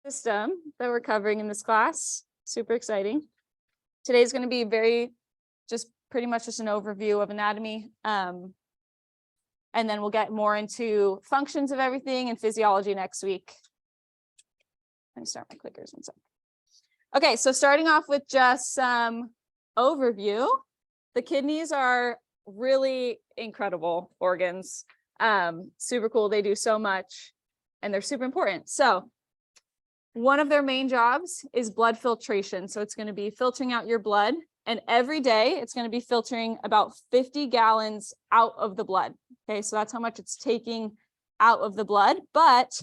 system that we're covering in this class. Super exciting. Today's going to be pretty much just an overview of anatomy. And then we'll get more into functions of everything and physiology next week. Let me start my clickers one second. Okay, so starting off with just some overview. The kidneys are really incredible organs. Super cool. They do so much and they're super important. So one of their main jobs is blood filtration. So it's going to be filtering out your blood, and every day it's going to be filtering about 50 gallons out of the blood. Okay, so that's how much it's taking out of the blood, but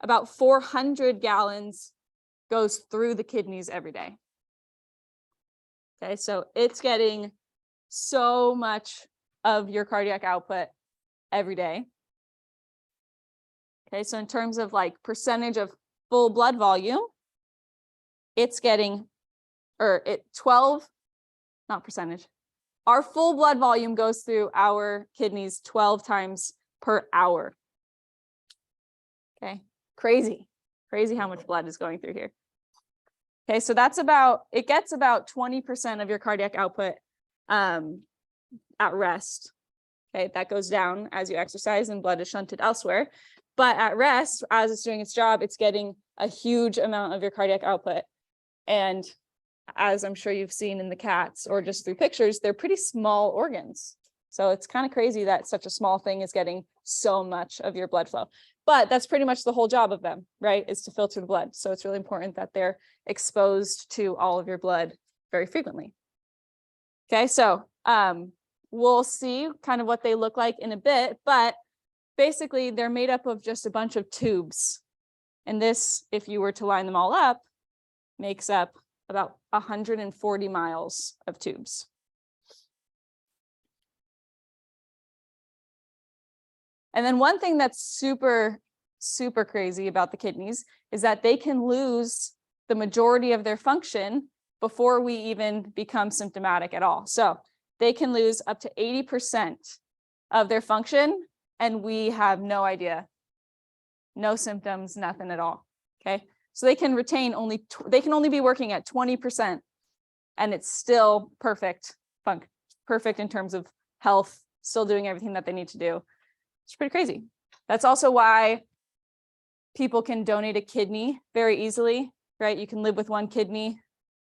about 400 gallons goes through the kidneys every day. Okay, so it's getting so much of your cardiac output every day. Okay, so in terms of like percentage of full blood volume, it's getting, not percentage. Our full blood volume goes through our kidneys 12 times per hour. Okay, crazy how much blood is going through here. Okay, so it gets about 20% of your cardiac output at rest. Okay, that goes down as you exercise and blood is shunted elsewhere. But at rest, as it's doing its job, it's getting a huge amount of your cardiac output. And as I'm sure you've seen in the cats or just through pictures, they're pretty small organs. So it's kind of crazy that such a small thing is getting so much of your blood flow. But that's pretty much the whole job of them, right? Is to filter the blood. So it's really important that they're exposed to all of your blood very frequently. Okay, so we'll see kind of what they look like in a bit, but basically they're made up of just a bunch of tubes. And this, if you were to line them all up, makes up about 140 miles of tubes. And then one thing that's super crazy about the kidneys is that they can lose the majority of their function before we even become symptomatic at all. So they can lose up to 80% of their function, and we have no idea, no symptoms, nothing at all. Okay, so they can retain they can only be working at 20%, and it's still perfect in terms of health, still doing everything that they need to do. It's pretty crazy. That's also why people can donate a kidney very easily, right? You can live with one kidney.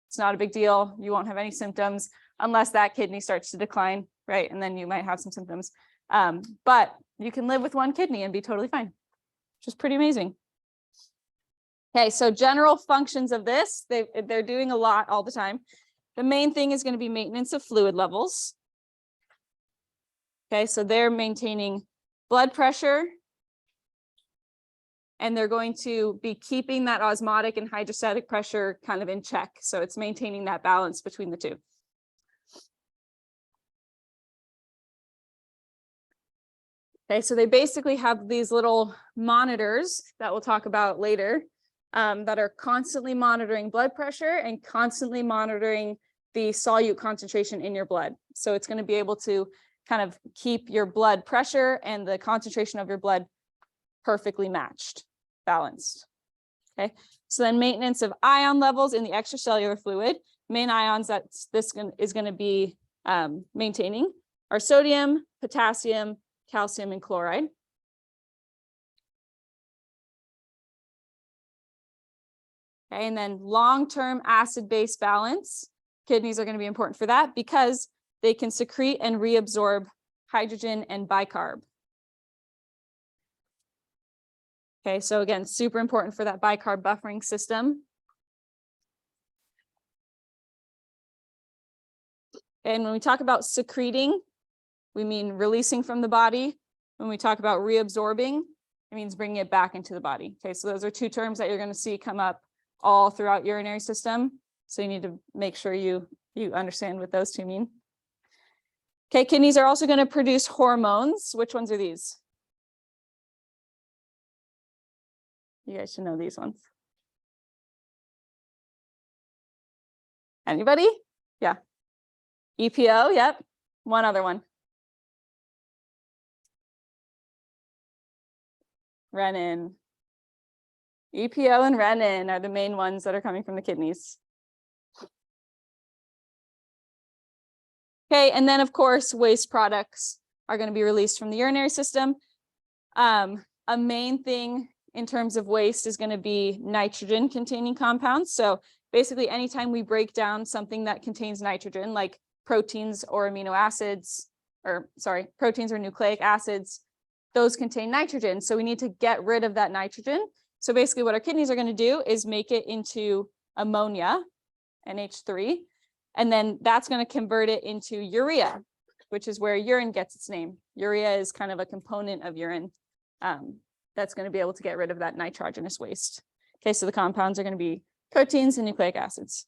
It's not a big deal. You won't have any symptoms unless that kidney starts to decline, right? And then you might have some symptoms. But you can live with one kidney and be totally fine, which is pretty amazing. Okay, so general functions of this, they're doing a lot all the time. The main thing is going to be maintenance of fluid levels. Okay, so they're maintaining blood pressure, and they're going to be keeping that osmotic and hydrostatic pressure kind of in check. So it's maintaining that balance between the two. Okay, so they basically have these little monitors that we'll talk about later that are constantly monitoring blood pressure and constantly monitoring the solute concentration in your blood. So it's going to be able to kind of keep your blood pressure and the concentration of your blood perfectly matched, balanced. Okay, so then maintenance of ion levels in the extracellular fluid. Main ions that this is going to be maintaining are sodium, potassium, calcium, and chloride. Okay, and then long-term acid-base balance. Kidneys are going to be important for that because they can secrete and reabsorb hydrogen and bicarb. Okay, so again, super important for that bicarb buffering system. And when we talk about secreting, we mean releasing from the body. When we talk about reabsorbing, it means bringing it back into the body. Okay, so those are two terms that you're going to see come up all throughout urinary system. So you need to make sure you understand what those two mean. Okay, kidneys are also going to produce hormones. Which ones are these? You guys should know these ones. Anybody? Yeah. EPO, yep. One other one. Renin. EPO and renin are the main ones that are coming from the kidneys. Okay, and then of course, waste products are going to be released from the urinary system. A main thing in terms of waste is going to be nitrogen containing compounds. So basically, anytime we break down something that contains nitrogen, like proteins or amino acids, proteins or nucleic acids, those contain nitrogen. So we need to get rid of that nitrogen. So basically what our kidneys are going to do is make it into ammonia, NH3, and then that's going to convert it into urea, which is where urine gets its name. Urea is kind of a component of urine that's going to be able to get rid of that nitrogenous waste. Okay, so the compounds are going to be proteins and nucleic acids.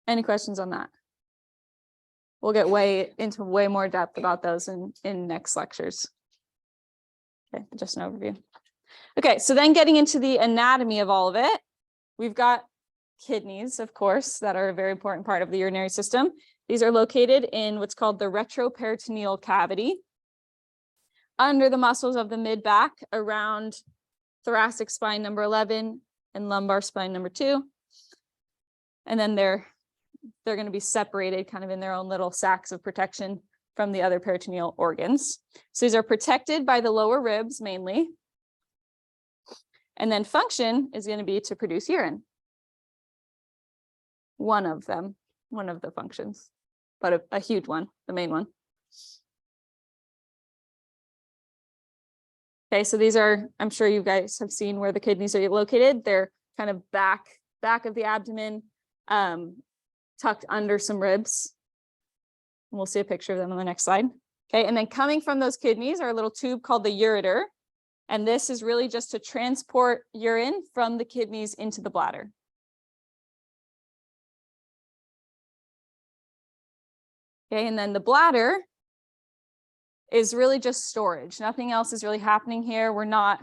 Any questions on that? We'll get into way more depth about those in next lectures. Okay, just an overview. Okay, so then getting into the anatomy of all of it, we've got kidneys, of course, that are a very important part of the urinary system. These are located in what's called the retroperitoneal cavity, under the muscles of the mid-back, around thoracic spine number 11 and lumbar spine number 2. And then they're going to be separated kind of in their own little sacs of protection from the other peritoneal organs. So these are protected by the lower ribs mainly. And then function is going to be to produce urine. One of them, one of the functions, but a huge one, the main one. Okay, so these are, I'm sure you guys have seen where the kidneys are located. They're kind of back of the abdomen, tucked under some ribs. And we'll see a picture of them on the next slide. Okay, and then coming from those kidneys are a little tube called the ureter. And this is really just to transport urine from the kidneys into the bladder. Okay, and then the bladder is really just storage. Nothing else is really happening here. We're not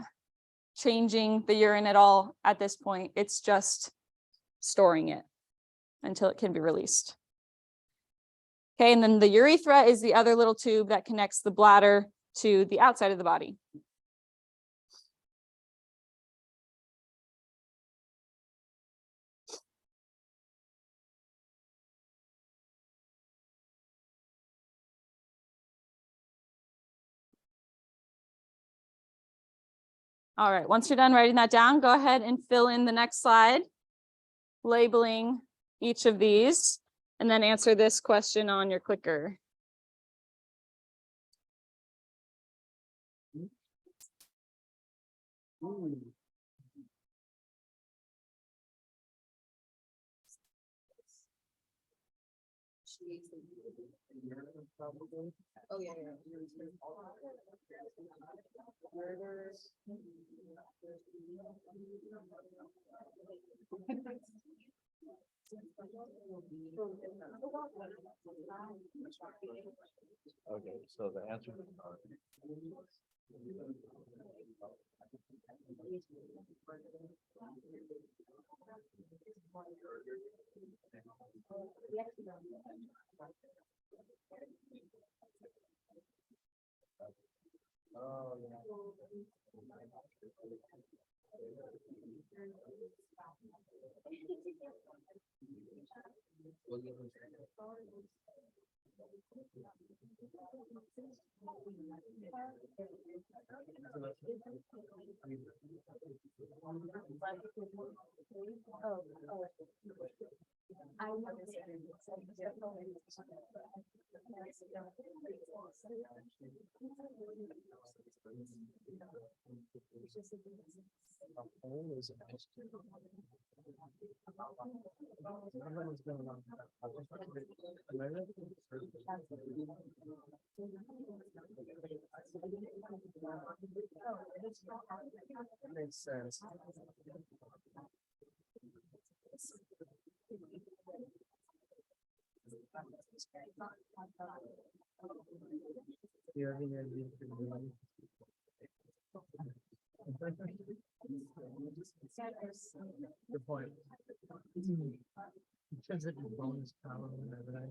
changing the urine at all at this point. It's just storing it until it can be released. Okay, and then the urethra is the other little tube that connects the bladder to the outside of the body. All right, once you're done writing that down, go ahead and fill in the next slide, labeling each of these, and then answer this question on your clicker. Oh, yeah, yeah. Okay, so the answer makes sense. Good point. Intrinsic bonus power, whatever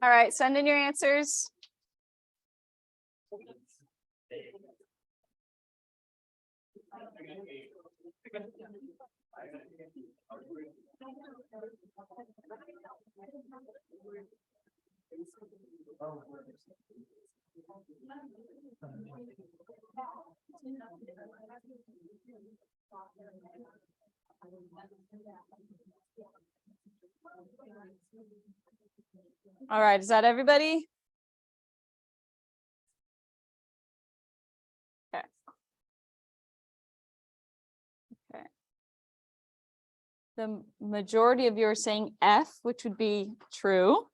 All right, send in your answers. All right, is that everybody? Okay. Okay. The majority of you are saying F, which would be true.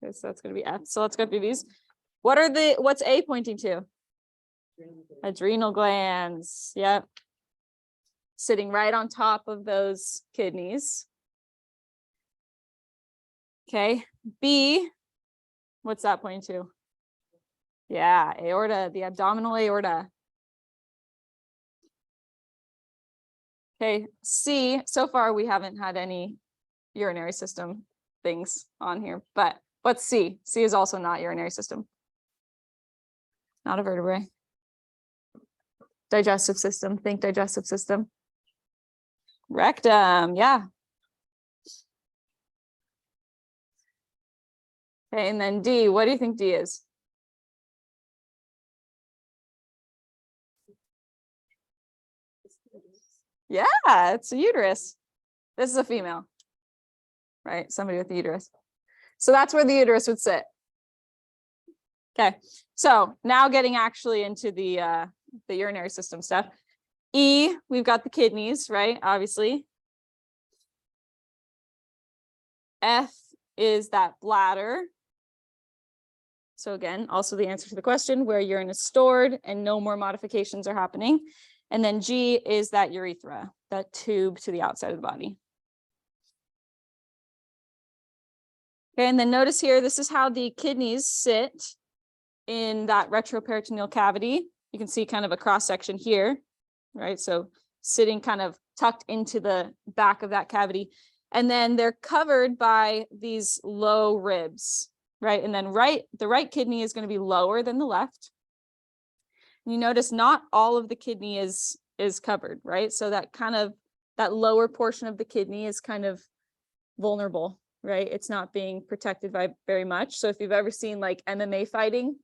Okay, so that's going to be F. So let's go through these. What's A pointing to? Adrenal glands. Yep. Sitting right on top of those kidneys. Okay. B, what's that pointing to? Yeah, aorta, the abdominal aorta. Okay, C, so far we haven't had any urinary system things on here, but what's C? C is also not urinary system. Not a vertebrae. Digestive system, think digestive system. Rectum, yeah. Okay, and then D, what do you think D is? Yeah, it's a uterus. This is a female, right? Somebody with a uterus. So that's where the uterus would sit. Okay, so now getting actually into the urinary system stuff. E, we've got the kidneys, right? Obviously. F is that bladder. So again, also the answer to the question where urine is stored and no more modifications are happening. And then G is that urethra, that tube to the outside of the body. Okay, and then notice here, this is how the kidneys sit in that retroperitoneal cavity. You can see kind of a cross section here, right? So sitting kind of tucked into the back of that cavity. And then they're covered by these low ribs, right? And then the right kidney is going to be lower than the left. And you notice not all of the kidney is covered, right? So that lower portion of the kidney is kind of vulnerable, right? It's not being protected by very much. So if you've ever seen like MMA fighting,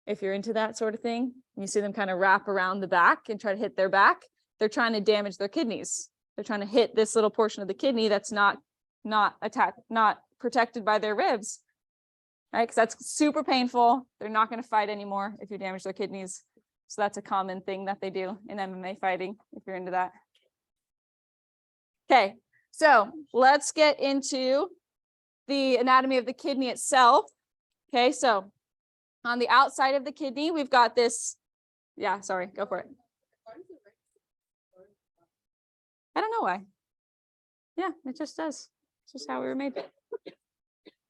if you're into that sort of thing, you see them kind of wrap around the back and try to hit their back, they're trying to damage their kidneys. They're trying to hit this little portion of the kidney that's not protected by their ribs, right? Because that's super painful. They're not going to fight anymore if you damage their kidneys. So that's a common thing that they do in MMA fighting, if you're into that. Okay, so let's get into the anatomy of the kidney itself. Okay, so on the outside of the kidney, we've got this. Yeah, sorry, go for it. I don't know why. Yeah, it just does. It's just how we were made.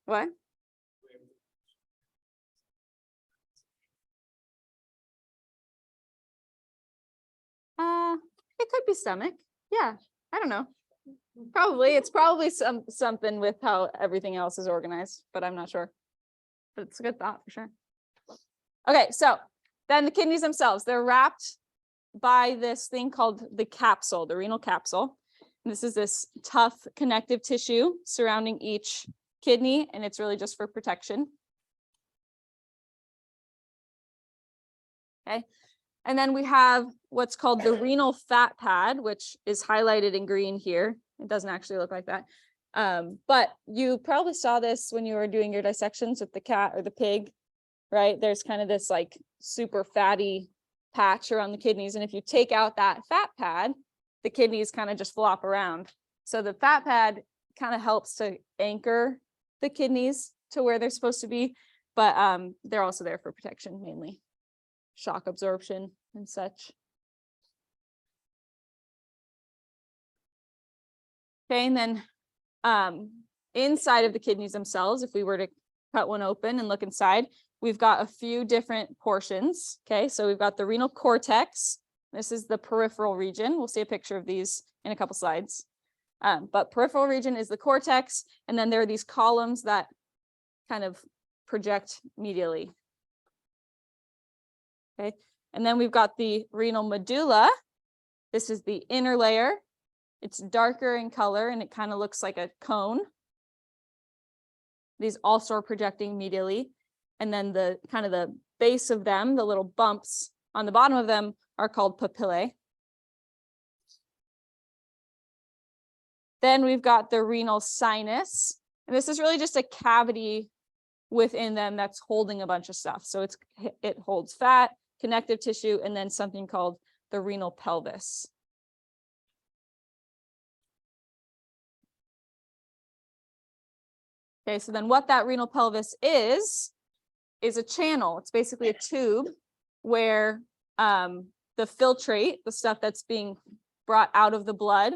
What? It could be stomach. Yeah, I don't know. Probably. It's probably something with how everything else is organized, but I'm not sure. But it's a good thought for sure. Okay, so then the kidneys themselves, they're wrapped by this thing called the capsule, the renal capsule. And this is this tough connective tissue surrounding each kidney, and it's really just for protection. Okay, and then we have what's called the renal fat pad, which is highlighted in green here. It doesn't actually look like that. But you probably saw this when you were doing your dissections with the cat or the pig, right? There's kind of this like super fatty patch around the kidneys. And if you take out that fat pad, the kidneys kind of just flop around. So the fat pad kind of helps to anchor the kidneys to where they're supposed to be, but they're also there for protection mainly. shock absorption and such. Okay, and then inside of the kidneys themselves, if we were to cut one open and look inside, we've got a few different portions. Okay, so we've got the renal cortex. This is the peripheral region. We'll see a picture of these in a couple slides. But peripheral region is the cortex, and then there are these columns that kind of project medially. Okay, and then we've got the renal medulla. This is the inner layer. It's darker in color and it kind of looks like a cone. These also are projecting medially. And then the kind of the base of them, the little bumps on the bottom of them, are called papillae. Then we've got the renal sinus. And this is really just a cavity within them that's holding a bunch of stuff. So it holds fat, connective tissue, and then something called the renal pelvis. Okay, so then what that renal pelvis is a channel. It's basically a tube where the filtrate, the stuff that's being brought out of the blood,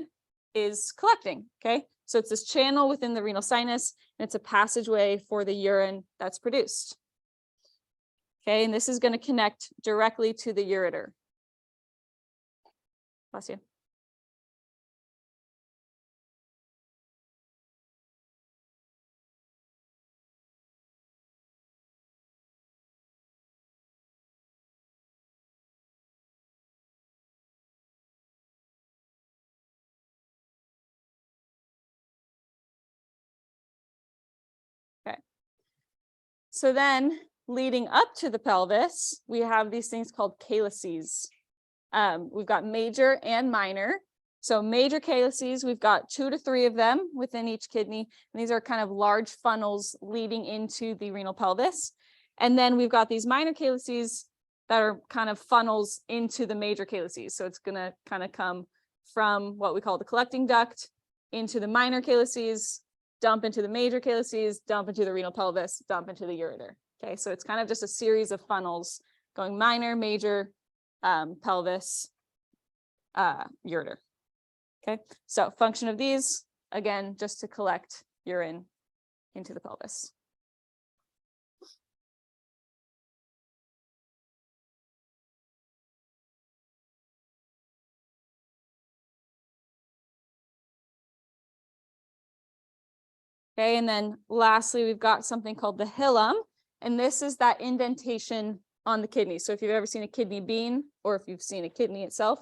is collecting. Okay, so it's this channel within the renal sinus, and it's a passageway for the urine that's produced. Okay, and this is going to connect directly to the ureter. Bless you. So then leading up to the pelvis, we have these things called calyces. We've got major and minor. So major calyces, we've got 2 to 3 of them within each kidney. And these are kind of large funnels leading into the renal pelvis. And then we've got these minor calyces that are kind of funnels into the major calyces. So it's going to kind of come from what we call the collecting duct into the minor calyces, dump into the major calyces, dump into the renal pelvis, dump into the ureter. Okay, so it's kind of just a series of funnels going minor, major, pelvis, ureter. Okay, so function of these, again, just to collect urine into the pelvis. Okay, and then lastly, we've got something called the hilum, and this is that indentation on the kidney. So if you've ever seen a kidney bean, or if you've seen a kidney itself,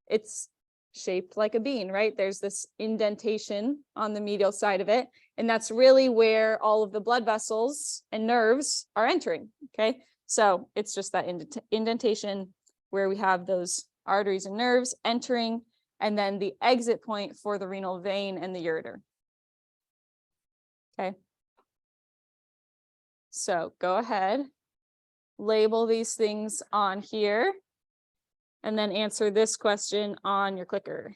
it's shaped like a bean, right? There's this indentation on the medial side of it, and that's really where all of the blood vessels and nerves are entering. Okay, so it's just that indentation where we have those arteries and nerves entering, and then the exit point for the renal vein and the ureter. Okay, so go ahead, label these things on here, and then answer this question on your clicker.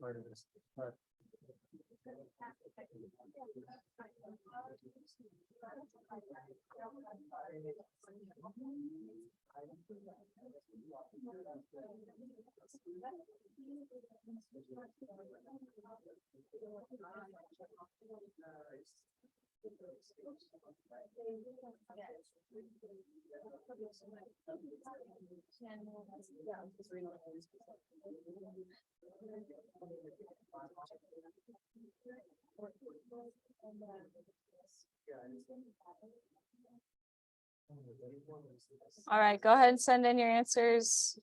Part of this, but All right, go ahead and send in your answers.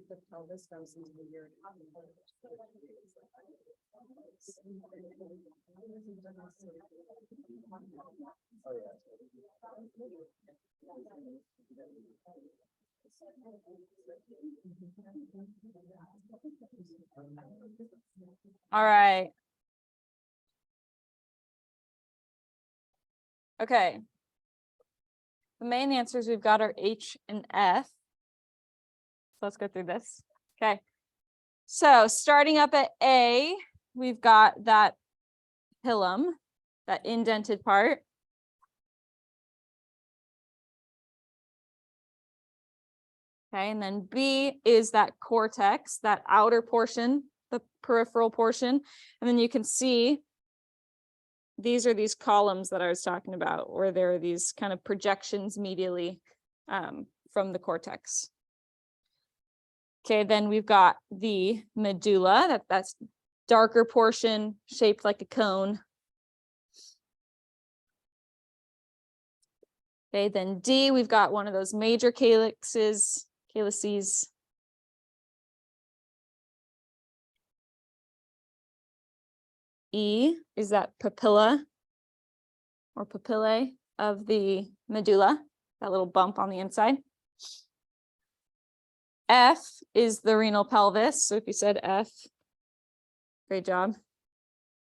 The pelvis goes into the urine. All right. Okay. The main answers we've got are H and F. So let's go through this. Okay. So starting up at A, we've got that hilum, that indented part. Okay, and then B is that cortex, that outer portion, the peripheral portion. And then you can see these are these columns that I was talking about, where there are these kind of projections medially from the cortex. Okay, then we've got the medulla, that's darker portion shaped like a cone. Okay, then D, we've got one of those major calyces. E is that papilla or papillae of the medulla, that little bump on the inside. F is the renal pelvis. So if you said F, great job.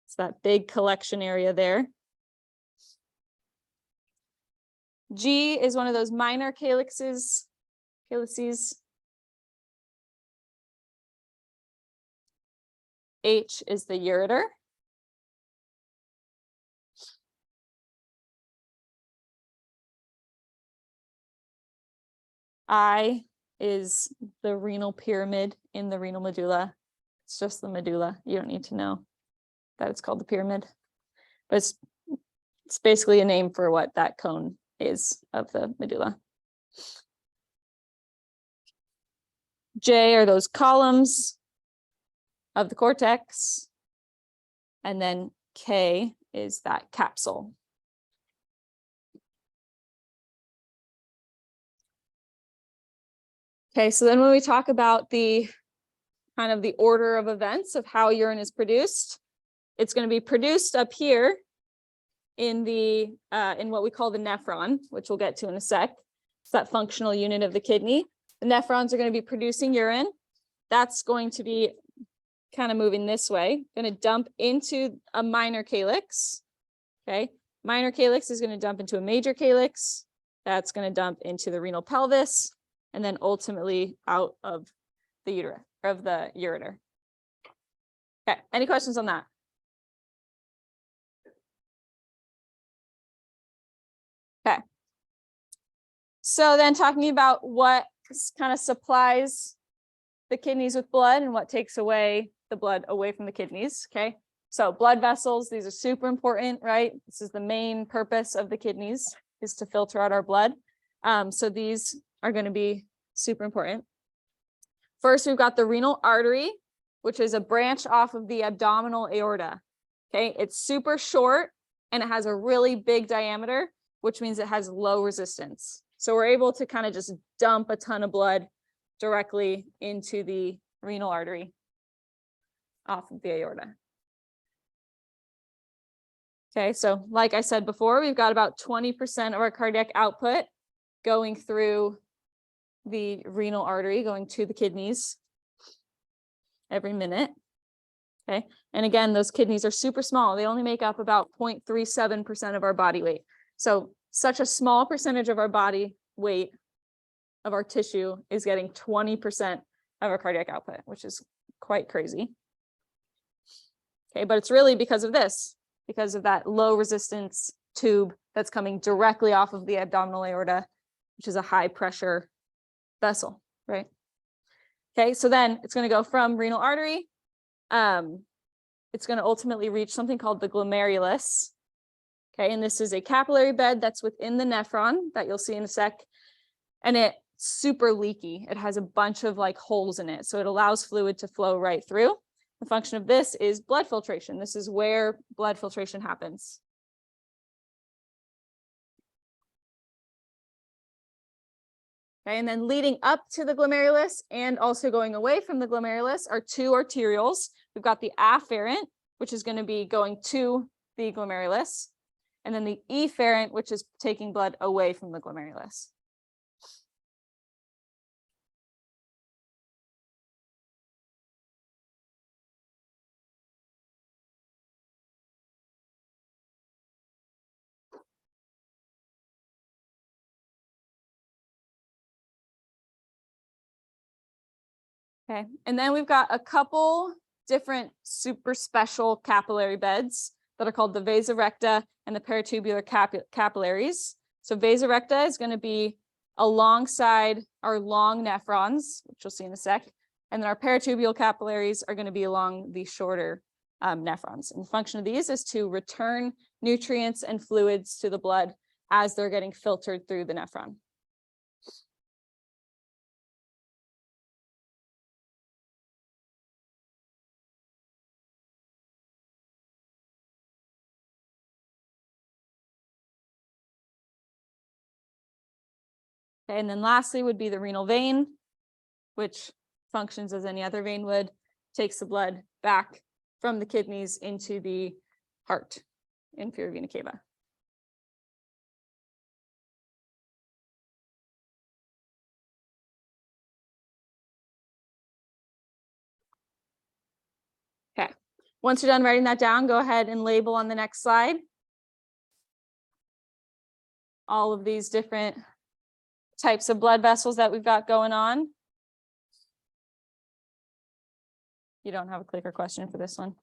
It's that big collection area there. G is one of those minor calyces. H is the ureter. I is the renal pyramid in the renal medulla. It's just the medulla. You don't need to know that it's called the pyramid, but it's basically a name for what that cone is of the medulla. J are those columns of the cortex. And then K is that capsule. Okay, so then when we talk about the kind of the order of events of how urine is produced, it's going to be produced up here in the in what we call the nephron, which we'll get to in a sec. It's that functional unit of the kidney. The nephrons are going to be producing urine. That's going to be kind of moving this way, going to dump into a minor calyx. Okay, minor calyx is going to dump into a major calyx. That's going to dump into the renal pelvis, and then ultimately out of the ureter. Okay, any questions on that? Okay. So then talking about what kind of supplies the kidneys with blood and what takes away the blood away from the kidneys. Okay. So blood vessels, these are super important, right? This is the main purpose of the kidneys, is to filter out our blood. So these are going to be super important. First, we've got the renal artery, which is a branch off of the abdominal aorta. Okay. It's super short and it has a really big diameter. which means it has low resistance. So we're able to kind of just dump a ton of blood directly into the renal artery off of the aorta. Okay, so like I said before, we've got about 20% of our cardiac output going through the renal artery, going to the kidneys every minute. Okay, and again, those kidneys are super small. They only make up about 0.37% of our body weight. So such a small percentage of our body weight of our tissue is getting 20% of our cardiac output, which is quite crazy. Okay, but it's really because of this, because of that low resistance tube that's coming directly off of the abdominal aorta, which is a high pressure vessel, right? Okay, so then it's going to go from renal artery. It's going to ultimately reach something called the glomerulus. Okay, and this is a capillary bed that's within the nephron that you'll see in a sec. And it's super leaky. It has a bunch of like holes in it. So it allows fluid to flow right through. The function of this is blood filtration. This is where blood filtration happens. Okay, and then leading up to the glomerulus and also going away from the glomerulus are two arterioles. We've got the afferent, which is going to be going to the glomerulus, and then the efferent, which is taking blood away from the glomerulus. Okay, and then we've got a couple different super special capillary beds that are called the vasa recta and the peritubular capillaries. So vasa recta is going to be alongside our long nephrons, which you'll see in a sec, and then our peritubular capillaries are going to be along the shorter nephrons. And the function of these is to return nutrients and fluids to the blood as they're getting filtered through the nephron. Okay, and then lastly would be the renal vein, which functions as any other vein would, takes the blood back from the kidneys into the heart, inferior vena cava. Okay, once you're done writing that down, go ahead and label on the next slide all of these different types of blood vessels that we've got going on. You don't have a clicker question for this one.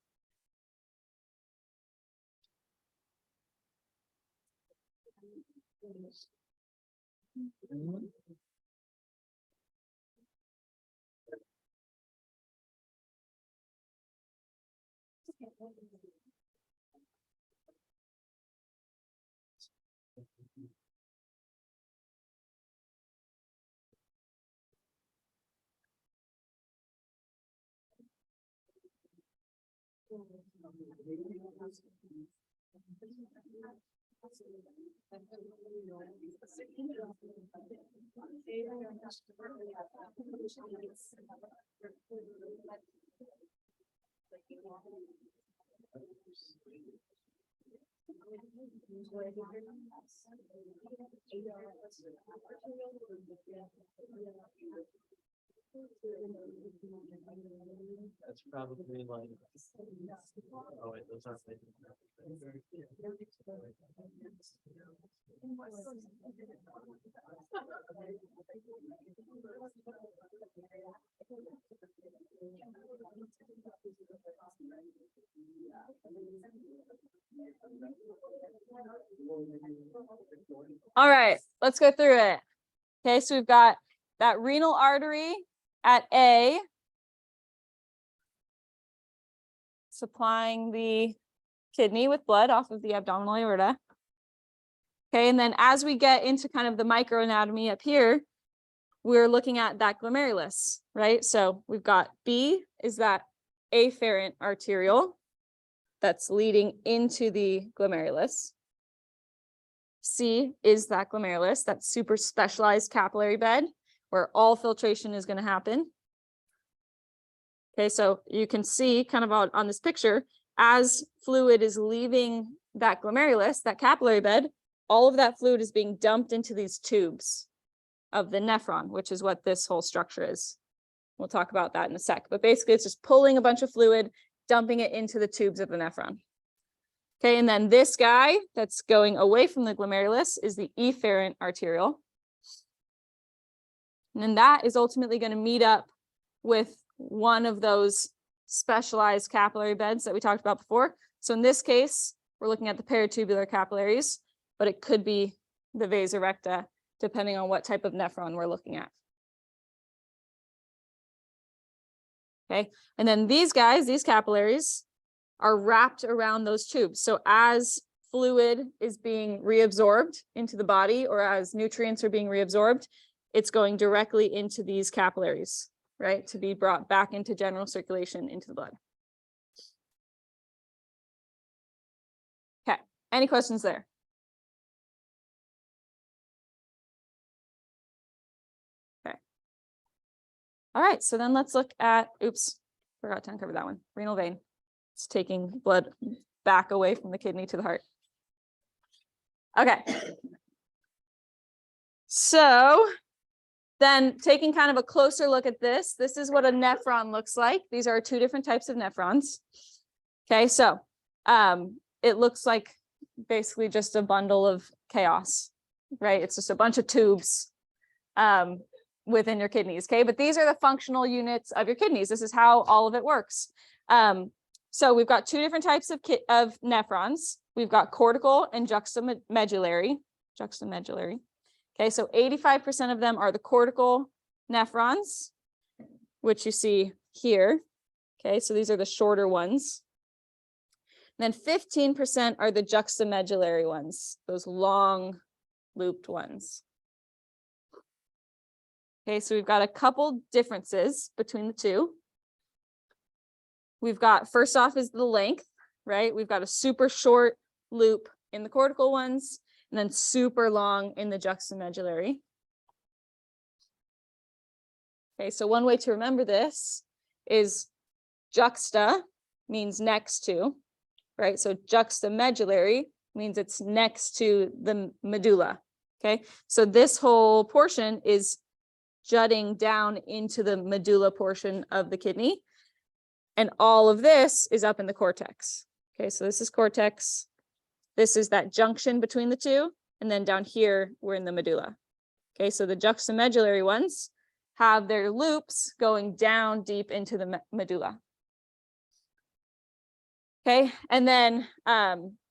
That's probably like, oh wait, those aren't. All right, let's go through it. Okay, so we've got that renal artery at A, supplying the kidney with blood off of the abdominal aorta. Okay, and then as we get into kind of the microanatomy up here, we're looking at that glomerulus, right? So we've got B is that afferent arteriole that's leading into the glomerulus. C is that glomerulus, that super specialized capillary bed where all filtration is going to happen. Okay, so you can see kind of on this picture, as fluid is leaving that glomerulus, that capillary bed, all of that fluid is being dumped into these tubes of the nephron, which is what this whole structure is. We'll talk about that in a sec, but basically it's just pulling a bunch of fluid, dumping it into the tubes of the nephron. Okay, and then this guy that's going away from the glomerulus is the efferent arteriole. And then that is ultimately going to meet up with one of those specialized capillary beds that we talked about before. So in this case, we're looking at the peritubular capillaries, but it could be the vasa recta, depending on what type of nephron we're looking at. Okay, and then these guys, these capillaries, are wrapped around those tubes. So as fluid is being reabsorbed into the body, or as nutrients are being reabsorbed, it's going directly into these capillaries, right, to be brought back into general circulation into the blood. Okay, any questions there? Okay. All right, so then let's look at, oops, forgot to uncover that one, renal vein. It's taking blood back away from the kidney to the heart. Okay. So then taking kind of a closer look at this, this is what a nephron looks like. These are two different types of nephrons. Okay, so it looks like basically just a bundle of chaos, right? It's just a bunch of tubes within your kidneys, okay? But these are the functional units of your kidneys. This is how all of it works. So we've got two different types of nephrons. We've got cortical and juxtamedullary. Okay, so 85% of them are the cortical nephrons, which you see here. Okay, so these are the shorter ones. And then 15% are the juxtamedullary ones, those long looped ones. Okay, so we've got a couple differences between the two. We've got, first off is the length, right? We've got a super short loop in the cortical ones, and then super long in the juxtamedullary. Okay, so one way to remember this is juxta means next to, right? So juxtamedullary means it's next to the medulla. Okay, so this whole portion is jutting down into the medulla portion of the kidney. And all of this is up in the cortex. Okay, so this is cortex. This is that junction between the two. And then down here, we're in the medulla. Okay, so the juxtamedullary ones have their loops going down deep into the medulla. Okay, and then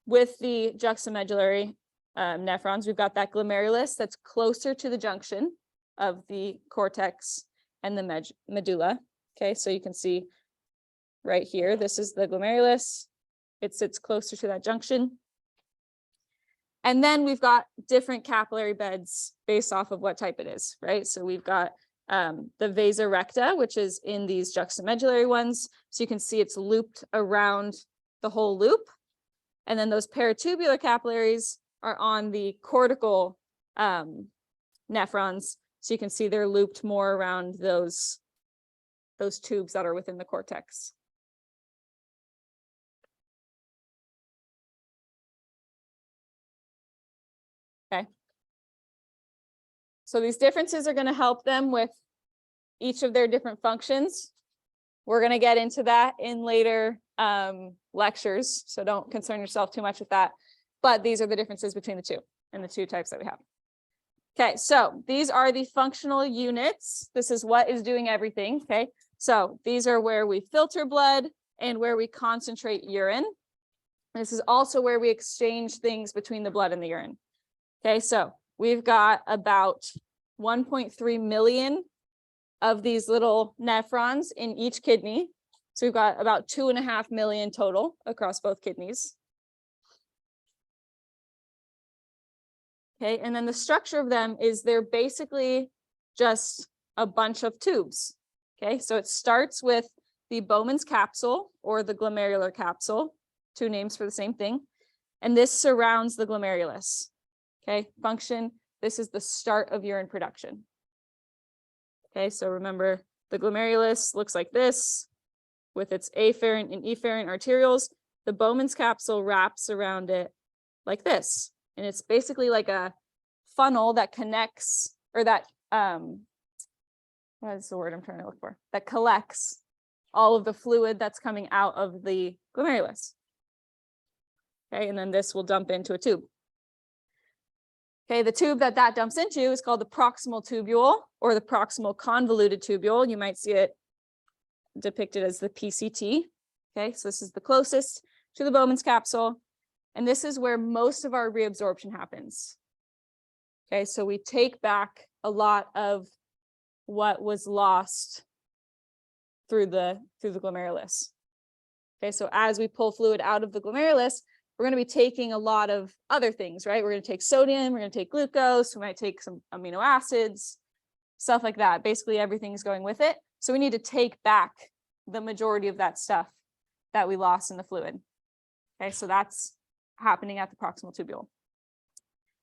with the juxtamedullary nephrons, we've got that glomerulus that's closer to the junction of the cortex and the medulla. Okay, so you can see right here, this is the glomerulus. It sits closer to that junction. And then we've got different capillary beds based off of what type it is, right? So we've got the vasa recta, which is in these juxtamedullary ones. So you can see it's looped around the whole loop. And then those peritubular capillaries are on the cortical nephrons. So you can see they're looped more around those tubes that are within the cortex. Okay. So these differences are going to help them with each of their different functions. We're going to get into that in later lectures, so don't concern yourself too much with that. But these are the differences between the two and the two types that we have. Okay, so these are the functional units. This is what is doing everything, okay? So these are where we filter blood and where we concentrate urine. This is also where we exchange things between the blood and the urine. Okay, so we've got about 1.3 million of these little nephrons in each kidney. So we've got about 2.5 million total across both kidneys. Okay, and then the structure of them is they're basically just a bunch of tubes. Okay, so it starts with the Bowman's capsule or the glomerular capsule, two names for the same thing. And this surrounds the glomerulus. Okay, function, this is the start of urine production. Okay, so remember the glomerulus looks like this with its afferent and efferent arterioles. The Bowman's capsule wraps around it like this. And it's basically like a funnel that connects, or that, what is the word I'm trying to look for? That collects all of the fluid that's coming out of the glomerulus. Okay, and then this will dump into a tube. Okay, the tube that dumps into is called the proximal tubule, or the proximal convoluted tubule. You might see it depicted as the PCT. Okay, so this is the closest to the Bowman's capsule. And this is where most of our reabsorption happens. Okay, so we take back a lot of what was lost through the glomerulus. Okay, so as we pull fluid out of the glomerulus, we're going to be taking a lot of other things, right? We're going to take sodium, we're going to take glucose, we might take some amino acids, stuff like that. Basically, everything's going with it. So we need to take back the majority of that stuff that we lost in the fluid. Okay, so that's happening at the proximal tubule.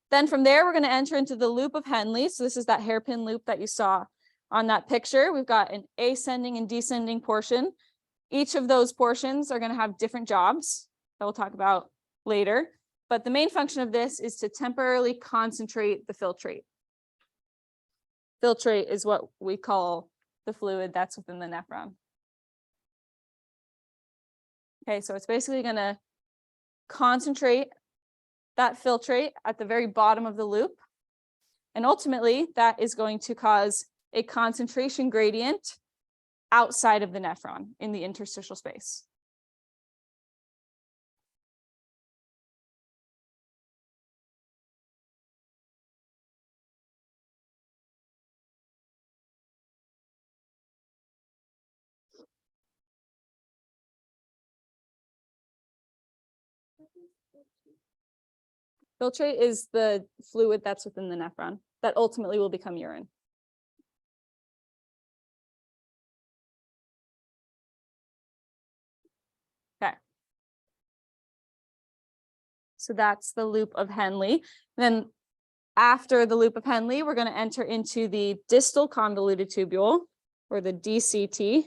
Then from there, we're going to enter into the loop of Henle. So this is that hairpin loop that you saw on that picture. We've got an ascending and descending portion. Each of those portions are going to have different jobs that we'll talk about later. But the main function of this is to temporarily concentrate the filtrate. Filtrate is what we call the fluid that's within the nephron. Okay, so it's basically going to concentrate that filtrate at the very bottom of the loop. And ultimately, that is going to cause a concentration gradient outside of the nephron in the interstitial space. Filtrate is the fluid that's within the nephron that ultimately will become urine. Okay. So that's the loop of Henle. Then after the loop of Henle, we're going to enter into the distal convoluted tubule, or the DCT.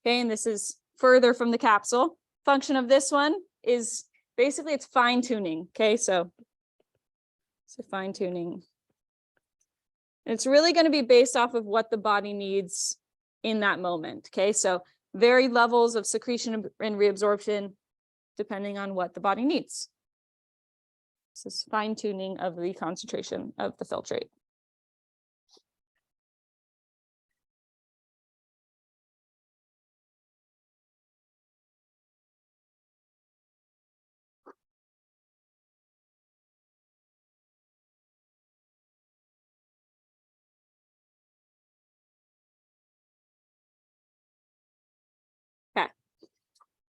Okay, and this is further from the capsule. Function of this one is basically it's fine tuning. Okay, so fine tuning. And it's really going to be based off of what the body needs in that moment. Okay, so varied levels of secretion and reabsorption depending on what the body needs. This is fine tuning of the concentration of the filtrate.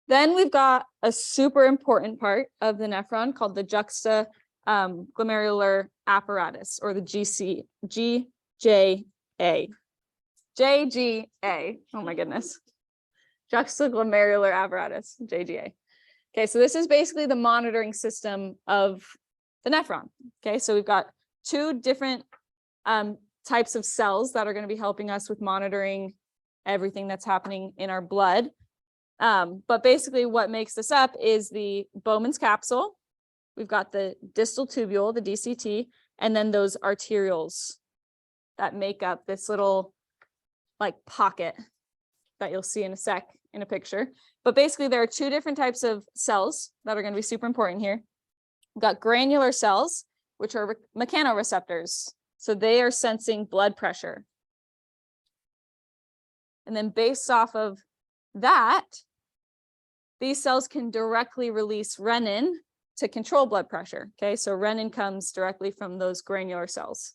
Then we've got a super important part of the nephron called the juxtaglomerular apparatus, or the GJA. JGA. Oh my goodness. Juxtaglomerular apparatus, JGA. Okay, so this is basically the monitoring system of the nephron. Okay, so we've got two different types of cells that are going to be helping us with monitoring everything that's happening in our blood. But basically what makes this up is the Bowman's capsule. We've got the distal tubule, the DCT, and then those arterioles that make up this little like pocket that you'll see in a sec in a picture. But basically there are two different types of cells that are going to be super important here. We've got granular cells, which are mechanoreceptors. So they are sensing blood pressure. And then based off of that, these cells can directly release renin to control blood pressure. Okay, so renin comes directly from those granular cells.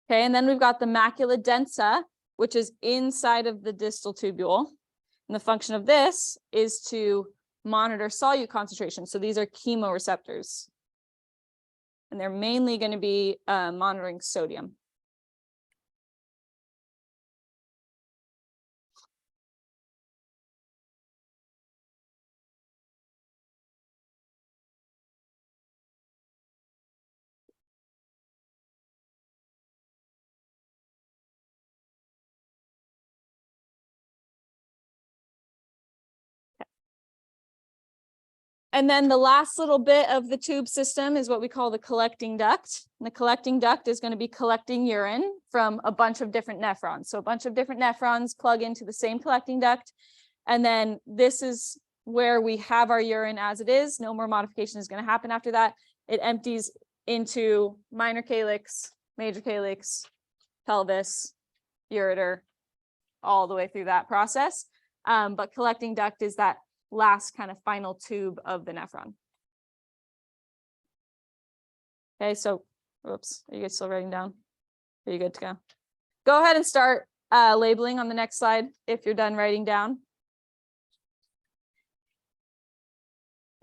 Okay, and then we've got the macula densa, which is inside of the distal tubule. And the function of this is to monitor solute concentration. So these are chemoreceptors. And they're mainly going to be monitoring sodium. And then the last little bit of the tube system is what we call the collecting duct. And the collecting duct is going to be collecting urine from a bunch of different nephrons. So a bunch of different nephrons plug into the same collecting duct. And then this is where we have our urine as it is. No more modification is going to happen after that. It empties into minor calyx, major calyx, pelvis, ureter, all the way through that process. But collecting duct is that last kind of final tube of the nephron. Okay, so, oops, are you guys still writing down? Are you good to go? Go ahead and start labeling on the next slide if you're done writing down.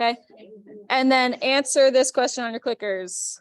Okay, and then answer this question on your clickers.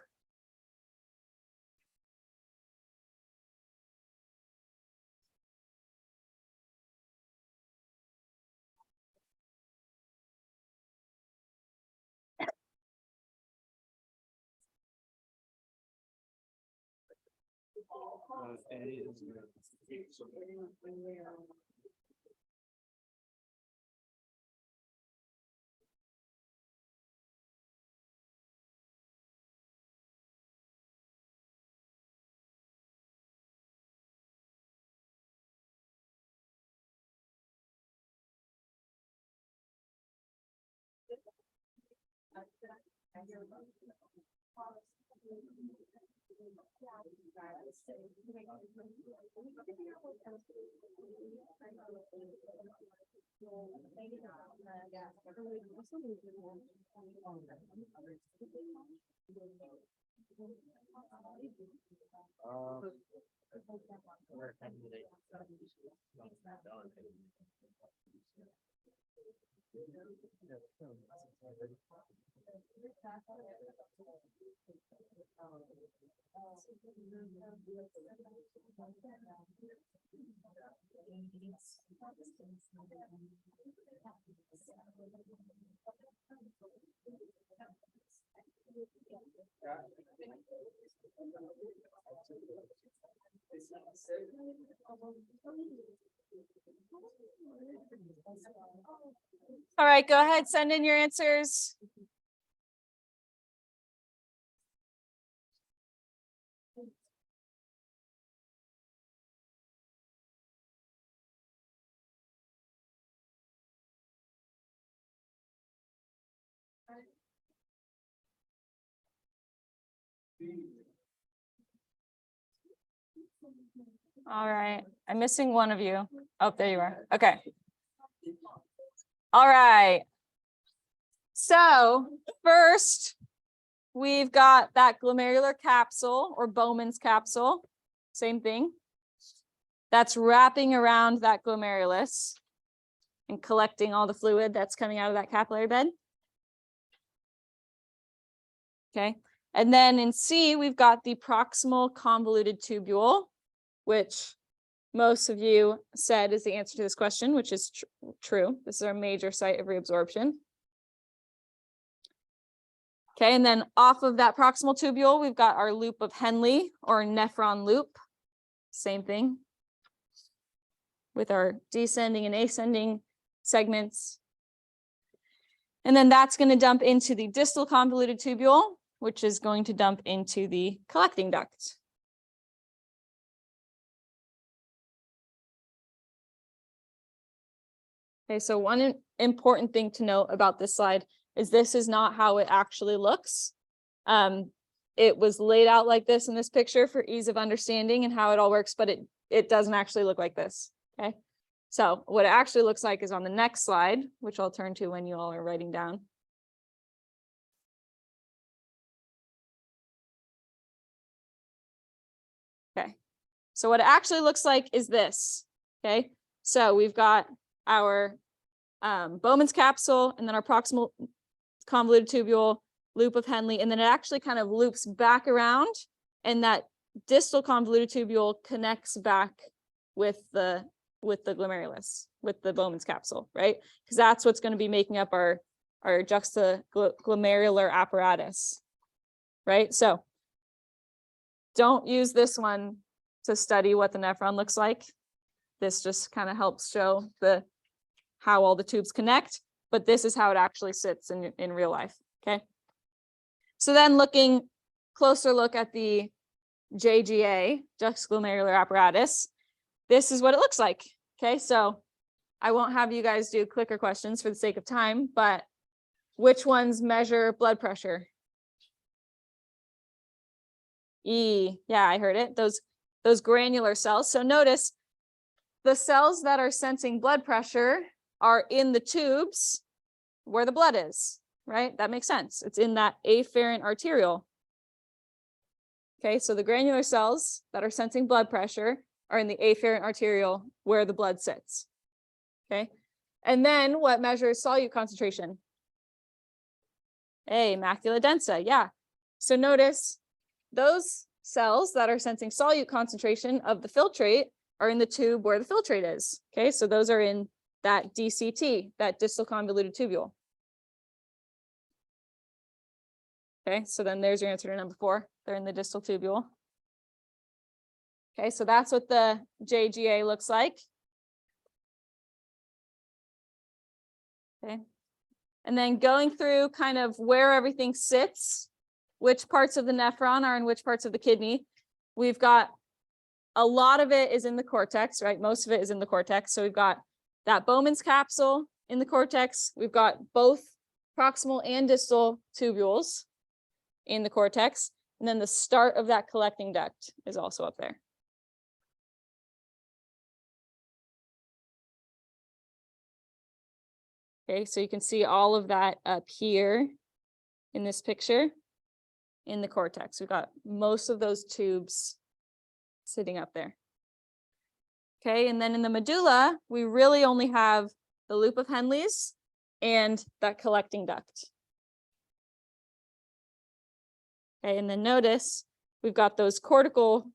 All right, go ahead, send in your answers. All right, I'm missing one of you. Oh, there you are. Okay. All right. So first, we've got that glomerular capsule or Bowman's capsule. Same thing. That's wrapping around that glomerulus and collecting all the fluid that's coming out of that capillary bed. Okay. And then in C, we've got the proximal convoluted tubule, which most of you said is the answer to this question, which is true. This is our major site of reabsorption. Okay, and then off of that proximal tubule, we've got our loop of Henle or nephron loop. Same thing with our descending and ascending segments. And then that's going to dump into the distal convoluted tubule, which is going to dump into the collecting duct. Okay, so one important thing to note about this slide is this is not how it actually looks. It was laid out like this in this picture for ease of understanding and how it all works, but it doesn't actually look like this. Okay, so what it actually looks like is on the next slide, which I'll turn to when you all are writing down. Okay, so what it actually looks like is this. Okay, so we've got our Bowman's capsule and then our proximal convoluted tubule, loop of Henle, and then it actually kind of loops back around, and that distal convoluted tubule connects back with the glomerulus, with the Bowman's capsule, right? Because that's what's going to be making up our juxtaglomerular apparatus, right? So don't use this one to study what the nephron looks like. This just kind of helps show how all the tubes connect. but this is how it actually sits in real life, okay? So then closer look at the JGA, juxtaglomerular apparatus. This is what it looks like, okay? So I won't have you guys do clicker questions for the sake of time, but which ones measure blood pressure? E, yeah, I heard it. Those granular cells. So notice the cells that are sensing blood pressure are in the tubes where the blood is, right? That makes sense. It's in that afferent arteriole. Okay, so the granular cells that are sensing blood pressure are in the afferent arteriole where the blood sits. Okay, and then what measures solute concentration? A, macula densa, yeah. So notice those cells that are sensing solute concentration of the filtrate are in the tube where the filtrate is. Okay, so those are in that DCT, that distal convoluted tubule. Okay, so then there's your answer to number 4. They're in the distal tubule. Okay, so that's what the JGA looks like. Okay, and then going through kind of where everything sits, which parts of the nephron are in which parts of the kidney. We've got a lot of it is in the cortex, right? Most of it is in the cortex. So we've got that Bowman's capsule in the cortex. We've got both proximal and distal tubules in the cortex. And then the start of that collecting duct is also up there. Okay, so you can see all of that up here in this picture in the cortex. We've got most of those tubes sitting up there. Okay, and then in the medulla, we really only have the loop of Henle's and that collecting duct. Okay, and then notice we've got those cortical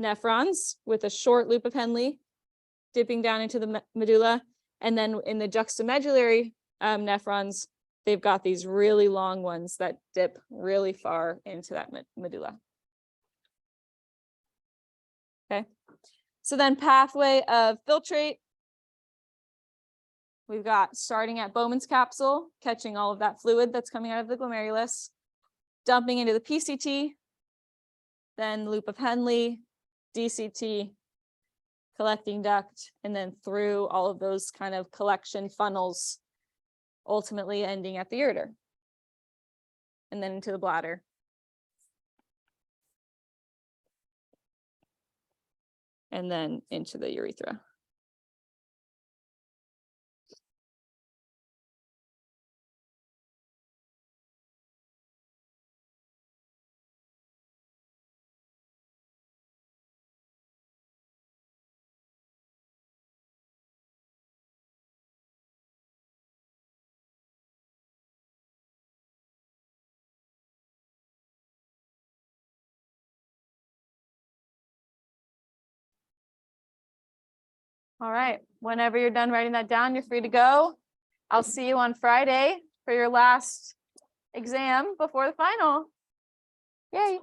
nephrons with a short loop of Henle dipping down into the medulla. And then in the juxtamedullary nephrons, they've got these really long ones that dip really far into that medulla. Okay, so then pathway of filtrate. We've got starting at Bowman's capsule, catching all of that fluid that's coming out of the glomerulus, dumping into the PCT, then loop of Henle, DCT, collecting duct, and then through all of those kind of collection funnels, ultimately ending at the ureter, and then into the bladder. And then into the urethra. All right, whenever you're done writing that down, you're free to go. I'll see you on Friday for your last exam before the final. Yay.